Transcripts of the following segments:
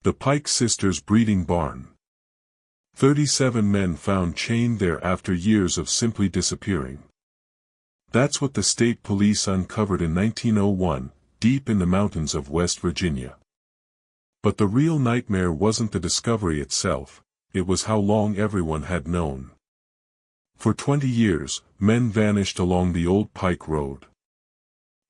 The Pike sisters' breeding barn. 37 men found chained there after years of simply disappearing. That's what the state police uncovered in 1901, deep in the mountains of West Virginia. But the real nightmare wasn't the discovery itself, it was how long everyone had known. For 20 years, men vanished along the old Pike Road.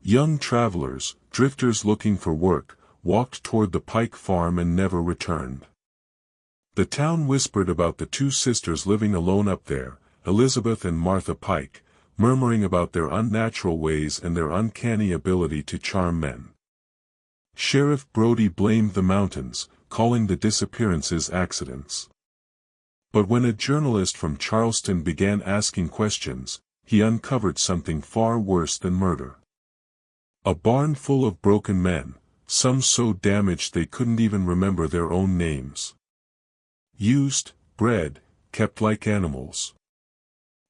Young travelers, drifters looking for work, walked toward the Pike farm and never returned. The town whispered about the two sisters living alone up there, Elizabeth and Martha Pike, murmuring about their unnatural ways and their uncanny ability to charm men. Sheriff Brody blamed the mountains, calling the disappearances accidents. But when a journalist from Charleston began asking questions, he uncovered something far worse than murder. A barn full of broken men, some so damaged they couldn't even remember their own names. Used, bred, kept like animals.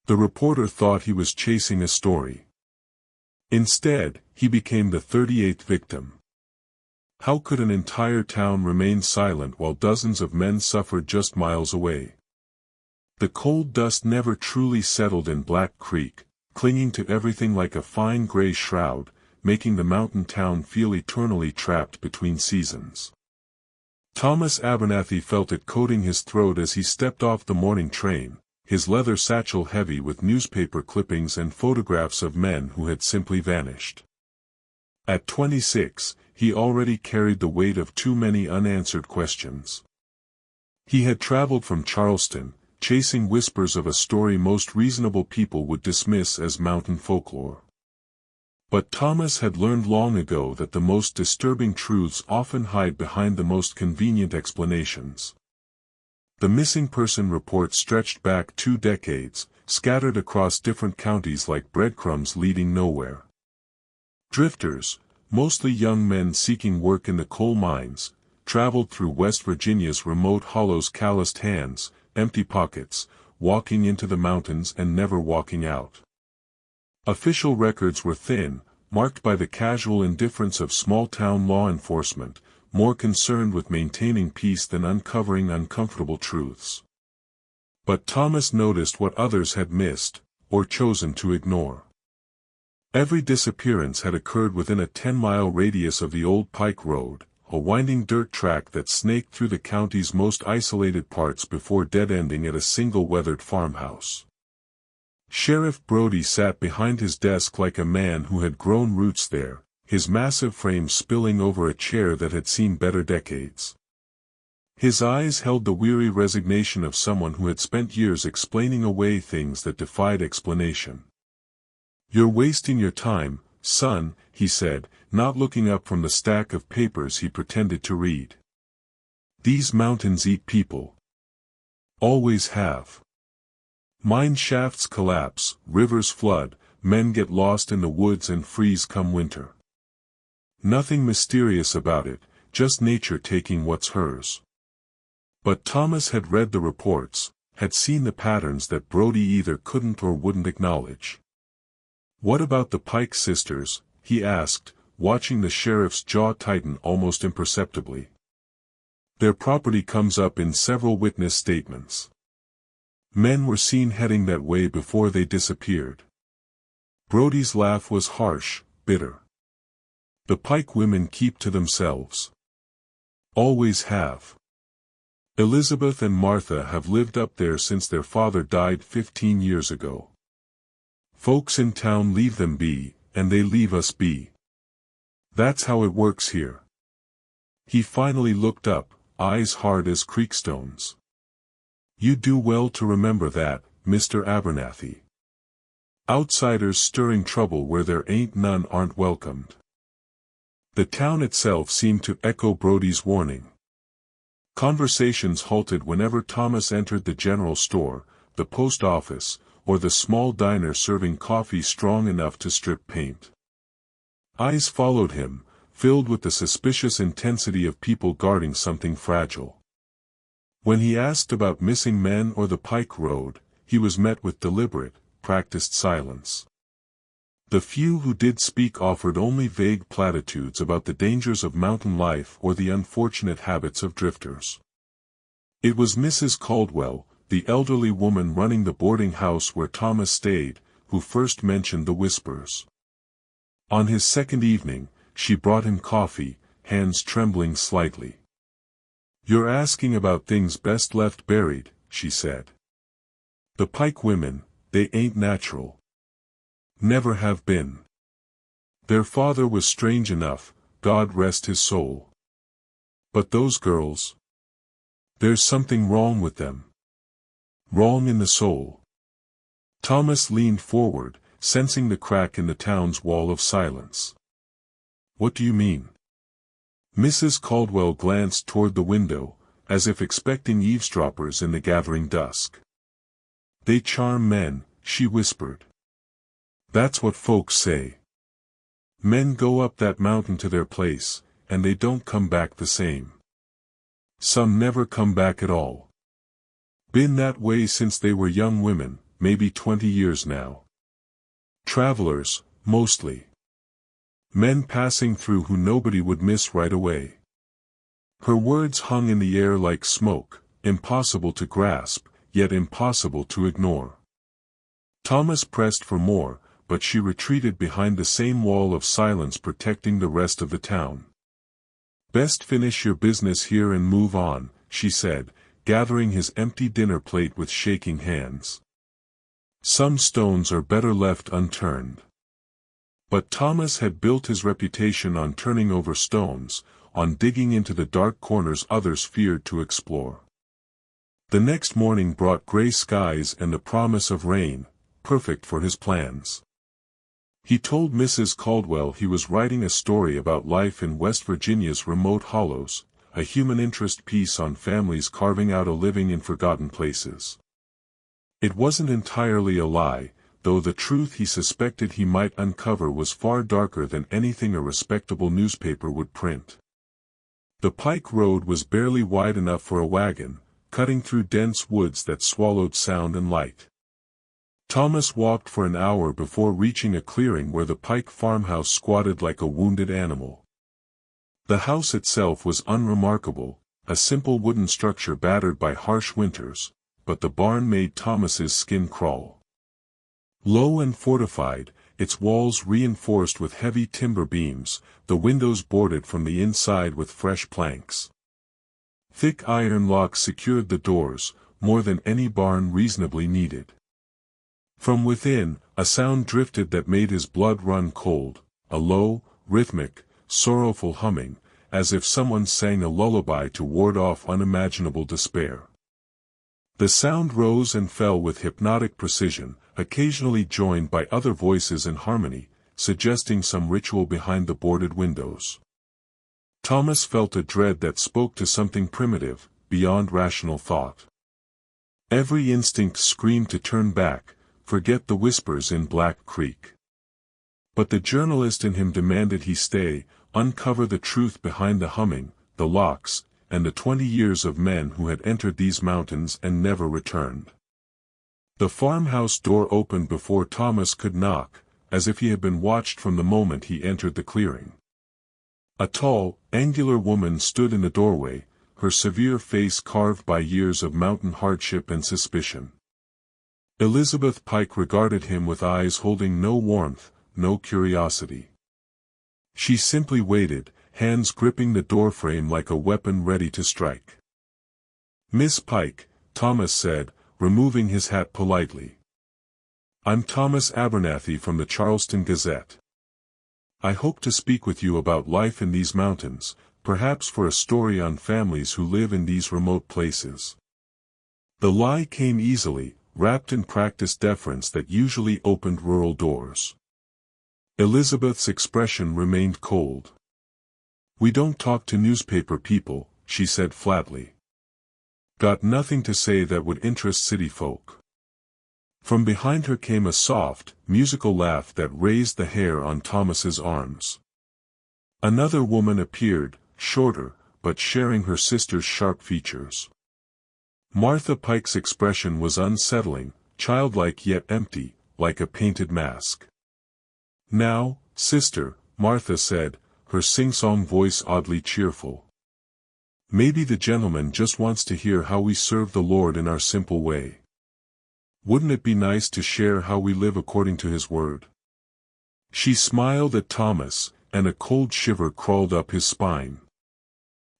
The reporter thought he was chasing a story. Instead, he became the 38th victim. How could an entire town remain silent while dozens of men suffered just miles away? The cold dust never truly settled in Black Creek, clinging to everything like a fine gray shroud, making the mountain town feel eternally trapped between seasons. Thomas Abernathy felt it coating his throat as he stepped off the morning train, his leather satchel heavy with newspaper clippings and photographs of men who had simply vanished. At 26, he already carried the weight of too many unanswered questions. He had traveled from Charleston, chasing whispers of a story most reasonable people would dismiss as mountain folklore. But Thomas had learned long ago that the most disturbing truths often hide behind the most convenient explanations. The missing person report stretched back 2 decades, scattered across different counties like breadcrumbs leading nowhere. Drifters, mostly young men seeking work in the coal mines, traveled through West Virginia's remote hollows, calloused hands, empty pockets, walking into the mountains and never walking out. Official records were thin, marked by the casual indifference of small-town law enforcement, more concerned with maintaining peace than uncovering uncomfortable truths. But Thomas noticed what others had missed, or chosen to ignore. Every disappearance had occurred within a 10-mile radius of the old Pike Road, a winding dirt track that snaked through the county's most isolated parts before dead-ending at a single weathered farmhouse. Sheriff Brody sat behind his desk like a man who had grown roots there, his massive frame spilling over a chair that had seen better decades. His eyes held the weary resignation of someone who had spent years explaining away things that defied explanation. "You're wasting your time, son," he said, not looking up from the stack of papers he pretended to read. "These mountains eat people. Always have. Mine shafts collapse, rivers flood, men get lost in the woods and freeze come winter. Nothing mysterious about it, just nature taking what's hers." But Thomas had read the reports, had seen the patterns that Brody either couldn't or wouldn't acknowledge. "What about the Pike sisters?" he asked, watching the sheriff's jaw tighten almost imperceptibly. "Their property comes up in several witness statements. Men were seen heading that way before they disappeared." Brody's laugh was harsh, bitter. "The Pike women keep to themselves. Always have. Elizabeth and Martha have lived up there since their father died 15 years ago. Folks in town leave them be, and they leave us be. That's how it works here." He finally looked up, eyes hard as creekstones. "You do well to remember that, Mr. Abernathy. Outsiders stirring trouble where there ain't none aren't welcomed." The town itself seemed to echo Brody's warning. Conversations halted whenever Thomas entered the general store, the post office, or the small diner serving coffee strong enough to strip paint. Eyes followed him, filled with the suspicious intensity of people guarding something fragile. When he asked about missing men or the Pike Road, he was met with deliberate, practiced silence. The few who did speak offered only vague platitudes about the dangers of mountain life or the unfortunate habits of drifters. It was Mrs. Caldwell, the elderly woman running the boarding house where Thomas stayed, who first mentioned the whispers. On his second evening, she brought him coffee, hands trembling slightly. "You're asking about things best left buried," she said. "The Pike women, they ain't natural. Never have been. Their father was strange enough, God rest his soul. But those girls? There's something wrong with them. Wrong in the soul." Thomas leaned forward, sensing the crack in the town's wall of silence. "What do you mean?" Mrs. Caldwell glanced toward the window, as if expecting eavesdroppers in the gathering dusk. "They charm men," she whispered. "That's what folks say. Men go up that mountain to their place, and they don't come back the same. Some never come back at all. Been that way since they were young women, maybe 20 years now. Travelers, mostly. Men passing through who nobody would miss right away." Her words hung in the air like smoke, impossible to grasp, yet impossible to ignore. Thomas pressed for more, but she retreated behind the same wall of silence protecting the rest of the town. "Best finish your business here and move on," she said, gathering his empty dinner plate with shaking hands. "Some stones are better left unturned." But Thomas had built his reputation on turning over stones, on digging into the dark corners others feared to explore. The next morning brought gray skies and the promise of rain, perfect for his plans. He told Mrs. Caldwell he was writing a story about life in West Virginia's remote hollows, a human interest piece on families carving out a living in forgotten places. It wasn't entirely a lie, though the truth he suspected he might uncover was far darker than anything a respectable newspaper would print. The Pike Road was barely wide enough for a wagon, cutting through dense woods that swallowed sound and light. Thomas walked for an hour before reaching a clearing where the Pike farmhouse squatted like a wounded animal. The house itself was unremarkable, a simple wooden structure battered by harsh winters, but the barn made Thomas's skin crawl. Low and fortified, its walls reinforced with heavy timber beams, the windows boarded from the inside with fresh planks. Thick iron locks secured the doors, more than any barn reasonably needed. From within, a sound drifted that made his blood run cold, a low, rhythmic, sorrowful humming, as if someone sang a lullaby to ward off unimaginable despair. The sound rose and fell with hypnotic precision, occasionally joined by other voices in harmony, suggesting some ritual behind the boarded windows. Thomas felt a dread that spoke to something primitive, beyond rational thought. Every instinct screamed to turn back, forget the whispers in Black Creek. But the journalist in him demanded he stay, uncover the truth behind the humming, the locks, and the 20 years of men who had entered these mountains and never returned. The farmhouse door opened before Thomas could knock, as if he had been watched from the moment he entered the clearing. A tall, angular woman stood in the doorway, her severe face carved by years of mountain hardship and suspicion. Elizabeth Pike regarded him with eyes holding no warmth, no curiosity. She simply waited, hands gripping the doorframe like a weapon ready to strike. "Miss Pike," Thomas said, removing his hat politely. "I'm Thomas Abernathy from the Charleston Gazette. I hope to speak with you about life in these mountains, perhaps for a story on families who live in these remote places." The lie came easily, wrapped in practiced deference that usually opened rural doors. Elizabeth's expression remained cold. "We don't talk to newspaper people," she said flatly. "Got nothing to say that would interest city folk." From behind her came a soft, musical laugh that raised the hair on Thomas's arms. Another woman appeared, shorter, but sharing her sister's sharp features. Martha Pike's expression was unsettling, childlike yet empty, like a painted mask. "Now, sister," Martha said, her sing-song voice oddly cheerful. "Maybe the gentleman just wants to hear how we serve the Lord in our simple way. Wouldn't it be nice to share how we live according to His Word?" She smiled at Thomas, and a cold shiver crawled up his spine.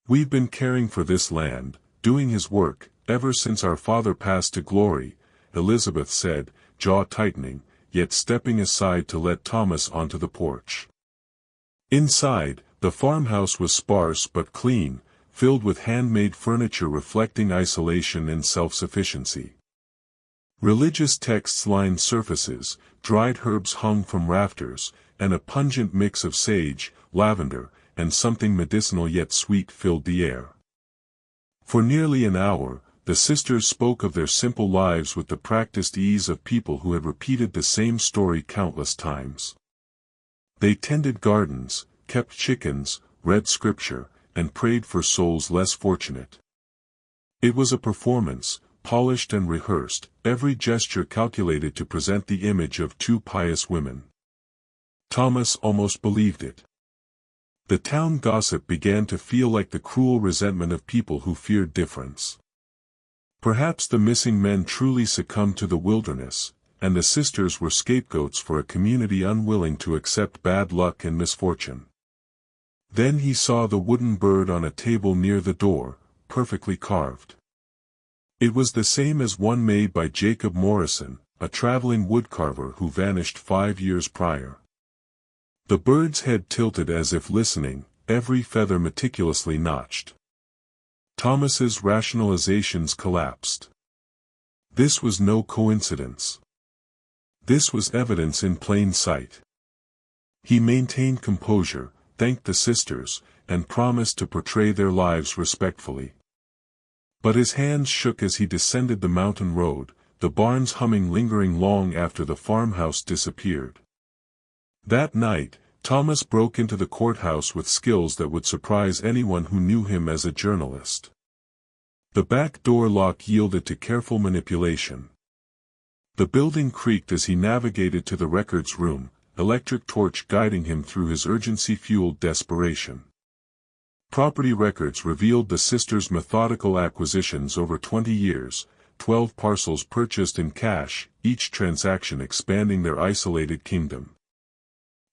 "We've been caring for this land, doing His work, ever since our father passed to glory," Elizabeth said, jaw tightening, yet stepping aside to let Thomas onto the porch. Inside, the farmhouse was sparse but clean, filled with handmade furniture reflecting isolation and self-sufficiency. Religious texts lined surfaces, dried herbs hung from rafters, and a pungent mix of sage, lavender, and something medicinal yet sweet filled the air. For nearly an hour, the sisters spoke of their simple lives with the practiced ease of people who had repeated the same story countless times. They tended gardens, kept chickens, read scripture, and prayed for souls less fortunate. It was a performance, polished and rehearsed, every gesture calculated to present the image of two pious women. Thomas almost believed it. The town gossip began to feel like the cruel resentment of people who feared difference. Perhaps the missing men truly succumbed to the wilderness, and the sisters were scapegoats for a community unwilling to accept bad luck and misfortune. Then he saw the wooden bird on a table near the door, perfectly carved. It was the same as one made by Jacob Morrison, a traveling woodcarver who vanished 5 years prior. The bird's head tilted as if listening, every feather meticulously notched. Thomas's rationalizations collapsed. This was no coincidence. This was evidence in plain sight. He maintained composure, thanked the sisters, and promised to portray their lives respectfully. But his hands shook as he descended the mountain road, the barn's humming lingering long after the farmhouse disappeared. That night, Thomas broke into the courthouse with skills that would surprise anyone who knew him as a journalist. The back door lock yielded to careful manipulation. The building creaked as he navigated to the records room, electric torch guiding him through his urgency-fueled desperation. Property records revealed the sisters' methodical acquisitions over 20 years, 12 parcels purchased in cash, each transaction expanding their isolated kingdom.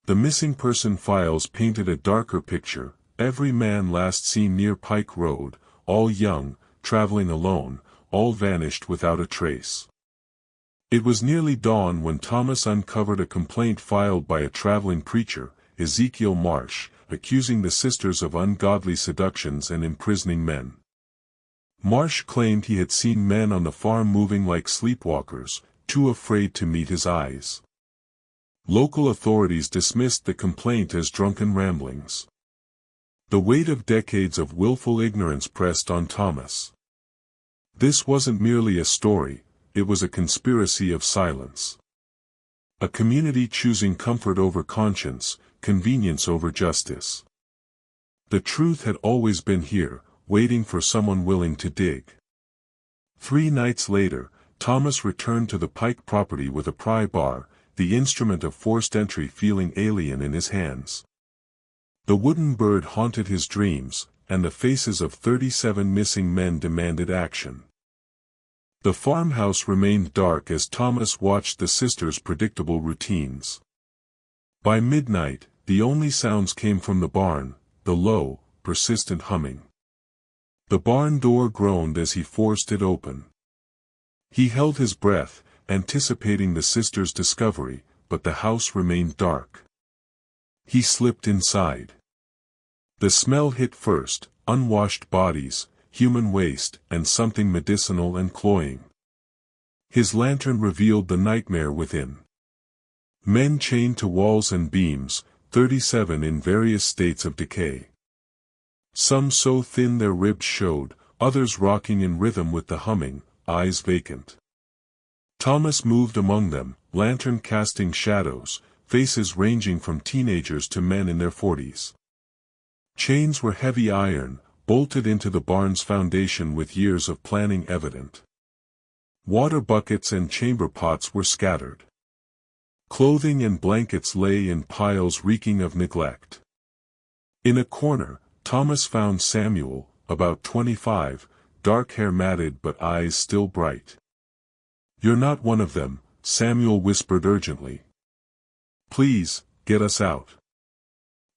The missing person files painted a darker picture, every man last seen near Pike Road, all young, traveling alone, all vanished without a trace. It was nearly dawn when Thomas uncovered a complaint filed by a traveling preacher, Ezekiel Marsh, accusing the sisters of ungodly seductions and imprisoning men. Marsh claimed he had seen men on the farm moving like sleepwalkers, too afraid to meet his eyes. Local authorities dismissed the complaint as drunken ramblings. The weight of decades of willful ignorance pressed on Thomas. This wasn't merely a story, it was a conspiracy of silence. A community choosing comfort over conscience, convenience over justice. The truth had always been here, waiting for someone willing to dig. 3 nights later, Thomas returned to the Pike property with a pry bar, the instrument of forced entry feeling alien in his hands. The wooden bird haunted his dreams, and the faces of 37 missing men demanded action. The farmhouse remained dark as Thomas watched the sisters' predictable routines. By midnight, the only sounds came from the barn, the low, persistent humming. The barn door groaned as he forced it open. He held his breath, anticipating the sisters' discovery, but the house remained dark. He slipped inside. The smell hit first, unwashed bodies, human waste, and something medicinal and cloying. His lantern revealed the nightmare within. Men chained to walls and beams, 37 in various states of decay. Some so thin their ribs showed, others rocking in rhythm with the humming, eyes vacant. Thomas moved among them, lantern casting shadows, faces ranging from teenagers to men in their 40s. Chains were heavy iron, bolted into the barn's foundation with years of planning evident. Water buckets and chamber pots were scattered. Clothing and blankets lay in piles reeking of neglect. In a corner, Thomas found Samuel, about 25, dark hair matted but eyes still bright. "You're not one of them," Samuel whispered urgently. "Please, get us out."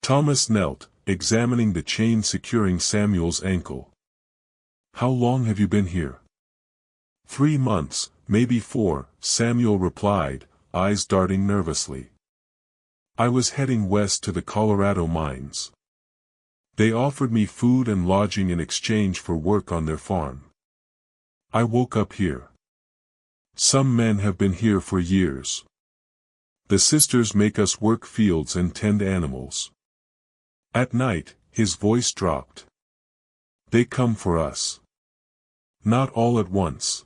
Thomas knelt, examining the chain securing Samuel's ankle. "How long have you been here?" 3 months, maybe 4, Samuel replied, eyes darting nervously. "I was heading west to the Colorado mines. They offered me food and lodging in exchange for work on their farm. I woke up here. Some men have been here for years. The sisters make us work fields and tend animals. At night," his voice dropped. "They come for us. Not all at once.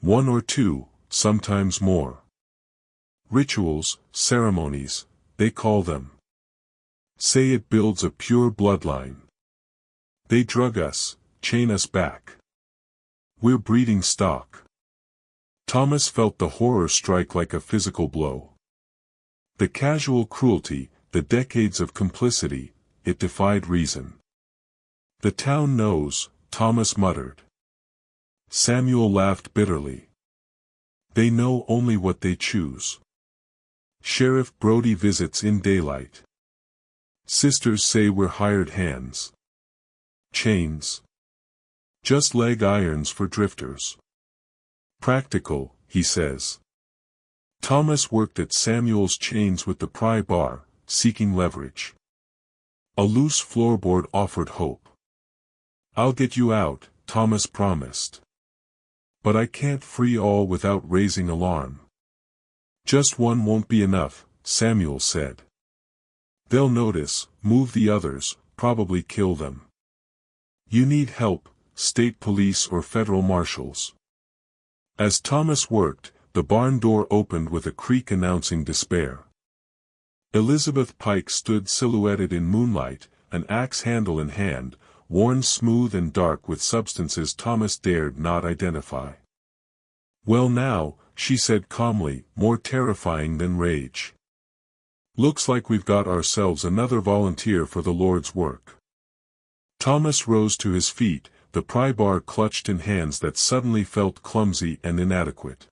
1 or 2, sometimes more. Rituals, ceremonies, they call them. Say it builds a pure bloodline. They drug us, chain us back. We're breeding stock." Thomas felt the horror strike like a physical blow. The casual cruelty, the decades of complicity, it defied reason. "The town knows," Thomas muttered. Samuel laughed bitterly. "They know only what they choose. Sheriff Brody visits in daylight. Sisters say we're hired hands. Chains. Just leg irons for drifters. Practical, he says." Thomas worked at Samuel's chains with the pry bar, seeking leverage. A loose floorboard offered hope. "I'll get you out," Thomas promised. "But I can't free all without raising alarm." "Just one won't be enough," Samuel said. "They'll notice, move the others, probably kill them. You need help, state police or federal marshals." As Thomas worked, the barn door opened with a creak announcing despair. Elizabeth Pike stood silhouetted in moonlight, an axe handle in hand, worn smooth and dark with substances Thomas dared not identify. "Well now," she said calmly, more terrifying than rage. "Looks like we've got ourselves another volunteer for the Lord's work." Thomas rose to his feet, the pry bar clutched in hands that suddenly felt clumsy and inadequate.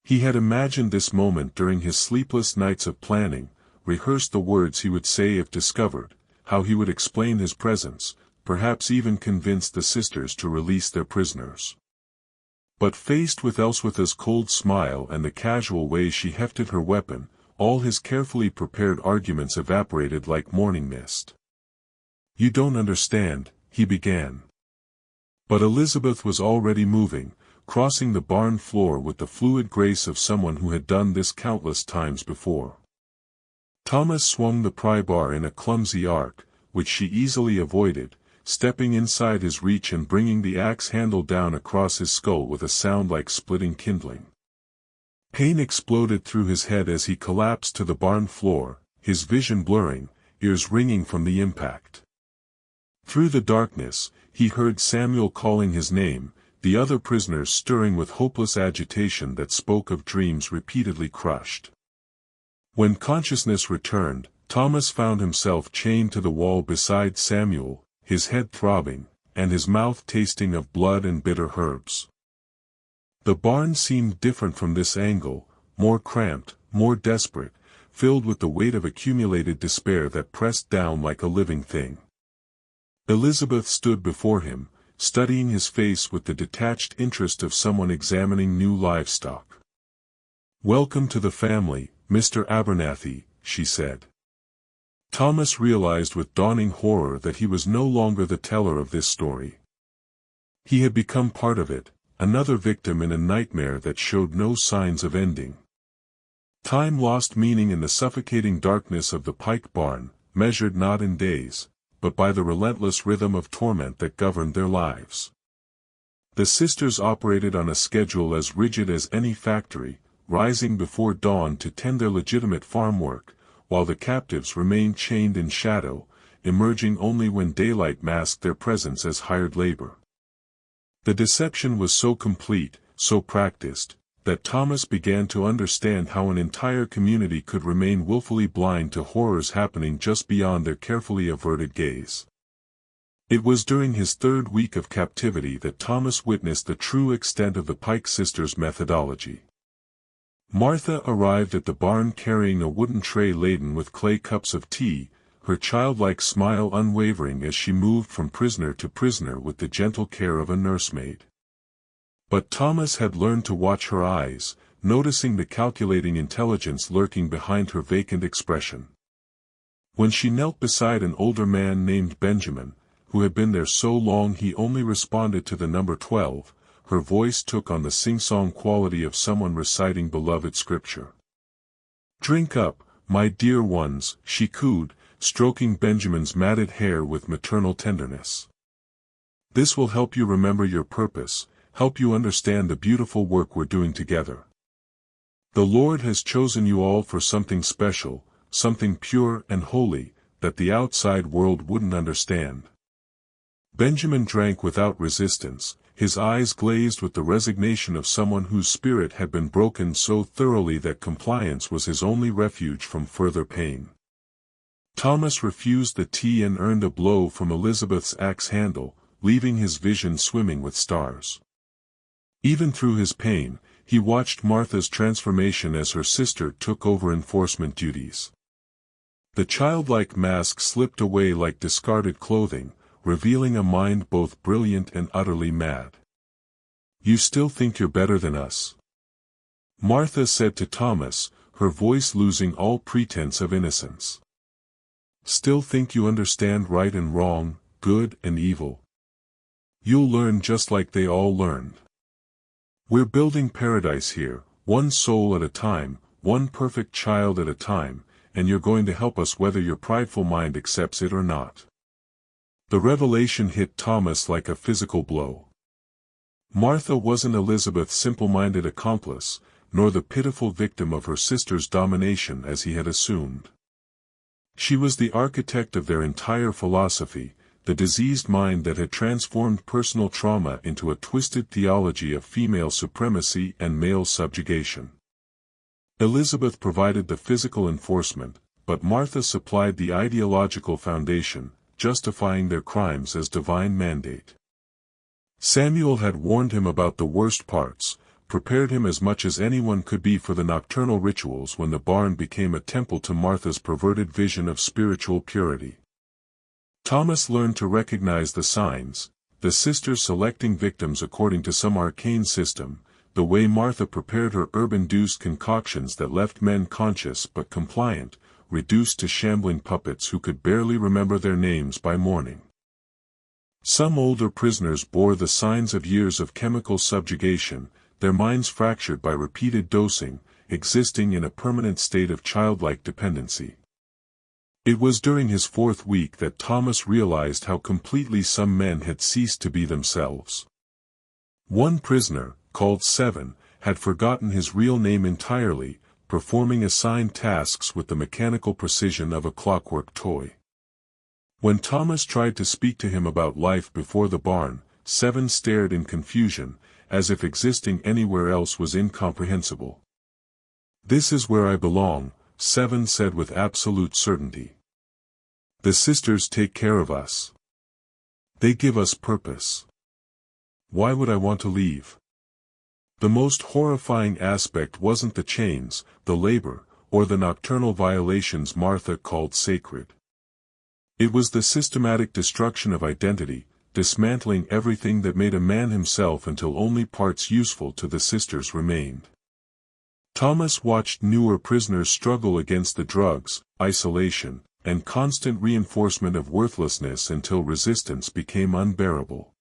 He had imagined this moment during his sleepless nights of planning, rehearsed the words he would say if discovered, how he would explain his presence, perhaps even convince the sisters to release their prisoners. But faced with Elswitha's cold smile and the casual way she hefted her weapon, all his carefully prepared arguments evaporated like morning mist. "You don't understand," he began. But Elizabeth was already moving, crossing the barn floor with the fluid grace of someone who had done this countless times before. Thomas swung the pry bar in a clumsy arc, which she easily avoided, stepping inside his reach and bringing the axe handle down across his skull with a sound like splitting kindling. Pain exploded through his head as he collapsed to the barn floor, his vision blurring, ears ringing from the impact. Through the darkness, he heard Samuel calling his name, the other prisoners stirring with hopeless agitation that spoke of dreams repeatedly crushed. When consciousness returned, Thomas found himself chained to the wall beside Samuel, his head throbbing, and his mouth tasting of blood and bitter herbs. The barn seemed different from this angle, more cramped, more desperate, filled with the weight of accumulated despair that pressed down like a living thing. Elizabeth stood before him, studying his face with the detached interest of someone examining new livestock. "Welcome to the family, Mr. Abernathy," she said. Thomas realized with dawning horror that he was no longer the teller of this story. He had become part of it, another victim in a nightmare that showed no signs of ending. Time lost meaning in the suffocating darkness of the Pike barn, measured not in days, but by the relentless rhythm of torment that governed their lives. The sisters operated on a schedule as rigid as any factory, rising before dawn to tend their legitimate farm work, while the captives remained chained in shadow, emerging only when daylight masked their presence as hired labor. The deception was so complete, so practiced, that Thomas began to understand how an entire community could remain willfully blind to horrors happening just beyond their carefully averted gaze. It was during his third week of captivity that Thomas witnessed the true extent of the Pike sisters' methodology. Martha arrived at the barn carrying a wooden tray laden with clay cups of tea, her childlike smile unwavering as she moved from prisoner to prisoner with the gentle care of a nursemaid. But Thomas had learned to watch her eyes, noticing the calculating intelligence lurking behind her vacant expression. When she knelt beside an older man named Benjamin, who had been there so long he only responded to the number 12, her voice took on the sing-song quality of someone reciting beloved scripture. "Drink up, my dear ones," she cooed, stroking Benjamin's matted hair with maternal tenderness. "This will help you remember your purpose, help you understand the beautiful work we're doing together. The Lord has chosen you all for something special, something pure and holy, that the outside world wouldn't understand." Benjamin drank without resistance, his eyes glazed with the resignation of someone whose spirit had been broken so thoroughly that compliance was his only refuge from further pain. Thomas refused the tea and earned a blow from Elizabeth's axe handle, leaving his vision swimming with stars. Even through his pain, he watched Martha's transformation as her sister took over enforcement duties. The childlike mask slipped away like discarded clothing, revealing a mind both brilliant and utterly mad. "You still think you're better than us?" Martha said to Thomas, her voice losing all pretense of innocence. "Still think you understand right and wrong, good and evil? You'll learn just like they all learned. We're building paradise here, one soul at a time, one perfect child at a time, and you're going to help us whether your prideful mind accepts it or not." The revelation hit Thomas like a physical blow. Martha wasn't Elizabeth's simple-minded accomplice, nor the pitiful victim of her sister's domination as he had assumed. She was the architect of their entire philosophy, the diseased mind that had transformed personal trauma into a twisted theology of female supremacy and male subjugation. Elizabeth provided the physical enforcement, but Martha supplied the ideological foundation, justifying their crimes as divine mandate. Samuel had warned him about the worst parts, prepared him as much as anyone could be for the nocturnal rituals when the barn became a temple to Martha's perverted vision of spiritual purity. Thomas learned to recognize the signs, the sisters selecting victims according to some arcane system, the way Martha prepared her herb-induced concoctions that left men conscious but compliant, reduced to shambling puppets who could barely remember their names by morning. Some older prisoners bore the signs of years of chemical subjugation, their minds fractured by repeated dosing, existing in a permanent state of childlike dependency. It was during his fourth week that Thomas realized how completely some men had ceased to be themselves. One prisoner, called 7, had forgotten his real name entirely, performing assigned tasks with the mechanical precision of a clockwork toy. When Thomas tried to speak to him about life before the barn, 7 stared in confusion, as if existing anywhere else was incomprehensible. "This is where I belong," 7 said with absolute certainty. "The sisters take care of us. They give us purpose. Why would I want to leave?" The most horrifying aspect wasn't the chains, the labor, or the nocturnal violations Martha called sacred. It was the systematic destruction of identity, dismantling everything that made a man himself until only parts useful to the sisters remained. Thomas watched newer prisoners struggle against the drugs, isolation, and constant reinforcement of worthlessness until resistance became unbearable.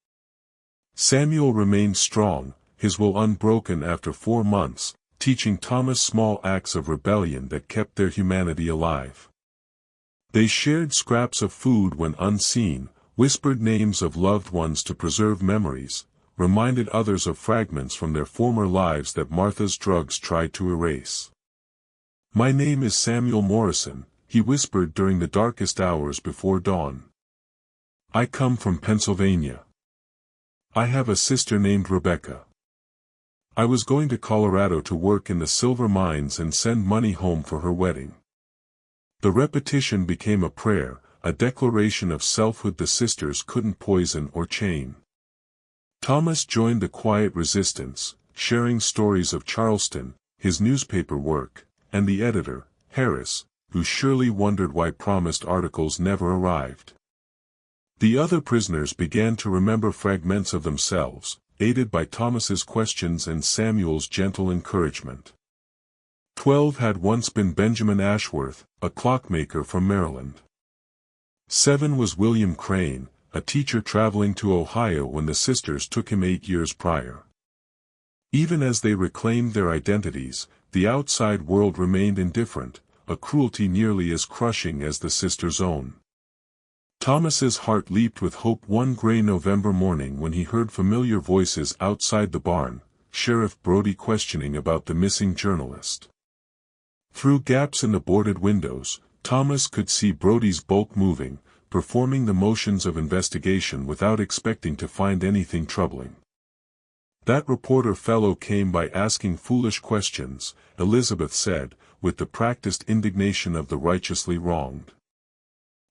Samuel remained strong, his will unbroken after 4 months, teaching Thomas small acts of rebellion that kept their humanity alive. They shared scraps of food when unseen, whispered names of loved ones to preserve memories, reminded others of fragments from their former lives that Martha's drugs tried to erase. "My name is Samuel Morrison," he whispered during the darkest hours before dawn. "I come from Pennsylvania. I have a sister named Rebecca. I was going to Colorado to work in the silver mines and send money home for her wedding. The repetition became a prayer, a declaration of selfhood the sisters couldn't poison or chain. Thomas joined the quiet resistance, sharing stories of Charleston, his newspaper work, and the editor, Harris, who surely wondered why promised articles never arrived. The other prisoners began to remember fragments of themselves, aided by Thomas's questions and Samuel's gentle encouragement. 12 had once been Benjamin Ashworth, a clockmaker from Maryland. 7 was William Crane, a teacher traveling to Ohio when the sisters took him 8 years prior. Even as they reclaimed their identities, the outside world remained indifferent, a cruelty nearly as crushing as the sisters' own. Thomas's heart leaped with hope one gray November morning when he heard familiar voices outside the barn, Sheriff Brody questioning about the missing journalist. Through gaps in the boarded windows, Thomas could see Brody's bulk moving, performing the motions of investigation without expecting to find anything troubling. That reporter fellow came by asking foolish questions, Elizabeth said, with the practiced indignation of the righteously wronged.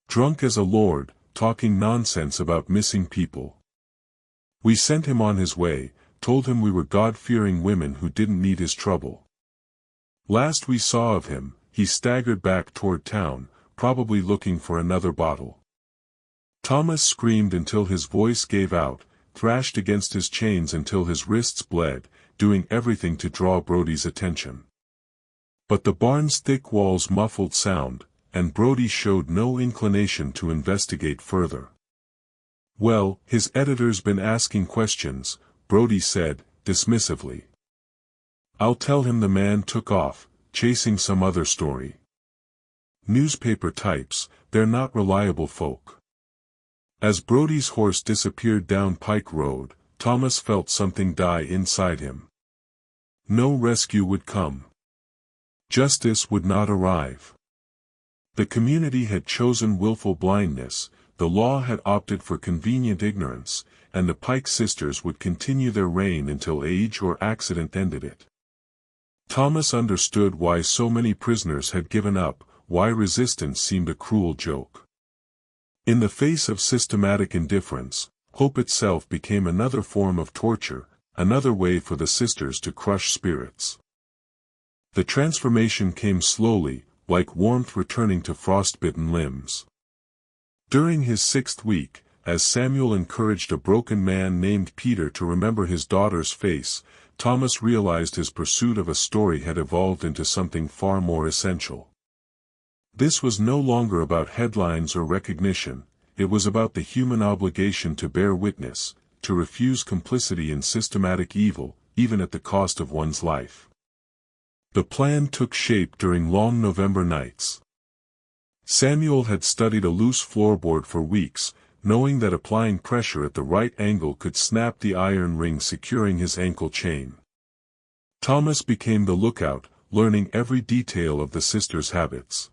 Drunk as a lord, talking nonsense about missing people. We sent him on his way, told him we were God-fearing women who didn't need his trouble. Last we saw of him, he staggered back toward town, probably looking for another bottle. Thomas screamed until his voice gave out, thrashed against his chains until his wrists bled, doing everything to draw Brody's attention. But the barn's thick walls muffled sound, and Brody showed no inclination to investigate further. Well, his editor's been asking questions, Brody said, dismissively. I'll tell him the man took off, chasing some other story. Newspaper types, they're not reliable folk. As Brody's horse disappeared down Pike Road, Thomas felt something die inside him. No rescue would come. Justice would not arrive. The community had chosen willful blindness, the law had opted for convenient ignorance, and the Pike sisters would continue their reign until age or accident ended it. Thomas understood why so many prisoners had given up, why resistance seemed a cruel joke. In the face of systematic indifference, hope itself became another form of torture, another way for the sisters to crush spirits. The transformation came slowly, like warmth returning to frostbitten limbs. During his 6th week, as Samuel encouraged a broken man named Peter to remember his daughter's face, Thomas realized his pursuit of a story had evolved into something far more essential. This was no longer about headlines or recognition, it was about the human obligation to bear witness, to refuse complicity in systematic evil, even at the cost of one's life. The plan took shape during long November nights. Samuel had studied a loose floorboard for weeks, knowing that applying pressure at the right angle could snap the iron ring securing his ankle chain. Thomas became the lookout, learning every detail of the sisters' habits.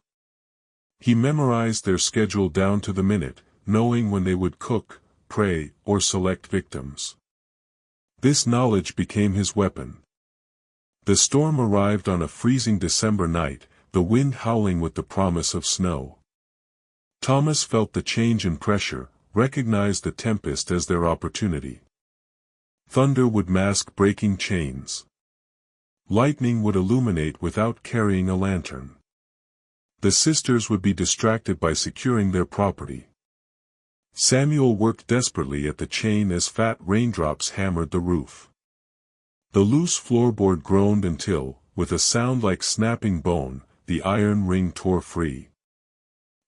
He memorized their schedule down to the minute, knowing when they would cook, pray, or select victims. This knowledge became his weapon. The storm arrived on a freezing December night, the wind howling with the promise of snow. Thomas felt the change in pressure, recognized the tempest as their opportunity. Thunder would mask breaking chains. Lightning would illuminate without carrying a lantern. The sisters would be distracted by securing their property. Samuel worked desperately at the chain as fat raindrops hammered the roof. The loose floorboard groaned until, with a sound like snapping bone, the iron ring tore free.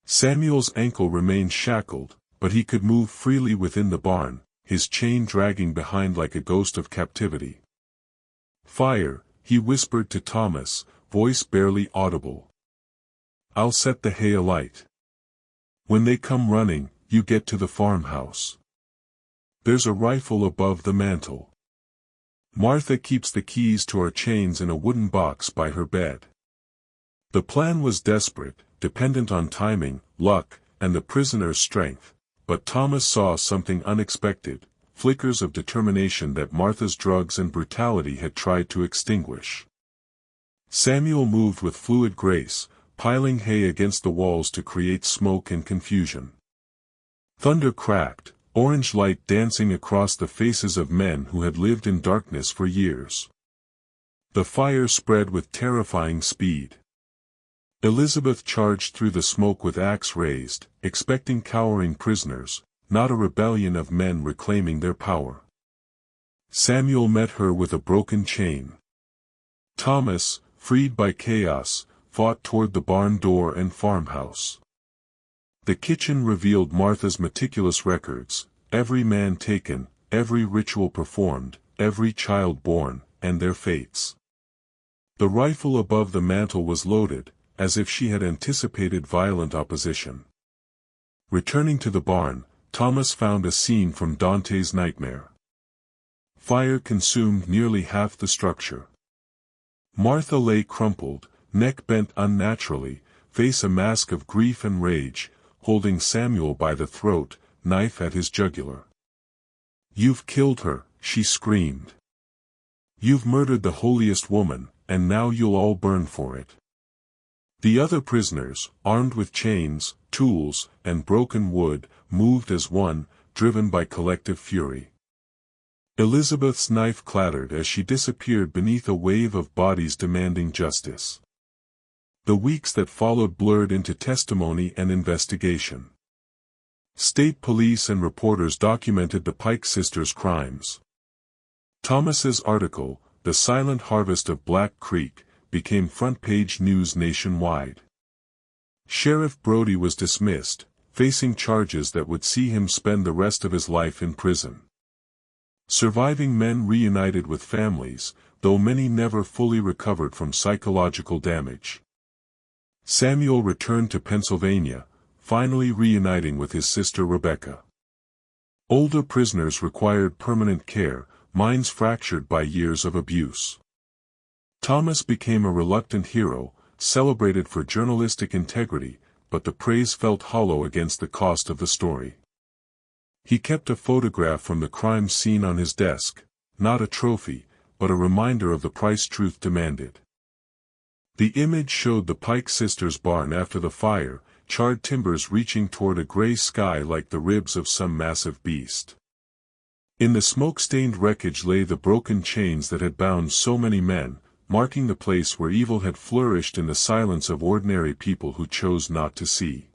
Samuel's ankle remained shackled, but he could move freely within the barn, his chain dragging behind like a ghost of captivity. Fire, he whispered to Thomas, voice barely audible. I'll set the hay alight. When they come running, you get to the farmhouse. There's a rifle above the mantel. Martha keeps the keys to our chains in a wooden box by her bed. The plan was desperate, dependent on timing, luck, and the prisoner's strength, but Thomas saw something unexpected. flickers of determination that Martha's drugs and brutality had tried to extinguish. Samuel moved with fluid grace, piling hay against the walls to create smoke and confusion. Thunder cracked, orange light dancing across the faces of men who had lived in darkness for years. The fire spread with terrifying speed. Elizabeth charged through the smoke with axe raised, expecting cowering prisoners, not a rebellion of men reclaiming their power. Samuel met her with a broken chain. Thomas, freed by chaos, fought toward the barn door and farmhouse. The kitchen revealed Martha's meticulous records, every man taken, every ritual performed, every child born, and their fates. The rifle above the mantel was loaded, as if she had anticipated violent opposition. Returning to the barn, Thomas found a scene from Dante's Nightmare. Fire consumed nearly half the structure. Martha lay crumpled, neck bent unnaturally, face a mask of grief and rage, holding Samuel by the throat, knife at his jugular. "You've killed her," she screamed. "You've murdered the holiest woman, and now you'll all burn for it." The other prisoners, armed with chains, tools, and broken wood, moved as one, driven by collective fury. Elizabeth's knife clattered as she disappeared beneath a wave of bodies demanding justice. The weeks that followed blurred into testimony and investigation. State police and reporters documented the Pike sisters' crimes. Thomas's article, "The Silent Harvest of Black Creek," became front-page news nationwide. Sheriff Brody was dismissed, facing charges that would see him spend the rest of his life in prison. Surviving men reunited with families, though many never fully recovered from psychological damage. Samuel returned to Pennsylvania, finally reuniting with his sister Rebecca. Older prisoners required permanent care, minds fractured by years of abuse. Thomas became a reluctant hero, celebrated for journalistic integrity, but the praise felt hollow against the cost of the story. He kept a photograph from the crime scene on his desk, not a trophy, but a reminder of the price truth demanded. The image showed the Pike sisters' barn after the fire, charred timbers reaching toward a gray sky like the ribs of some massive beast. In the smoke-stained wreckage lay the broken chains that had bound so many men, marking the place where evil had flourished in the silence of ordinary people who chose not to see.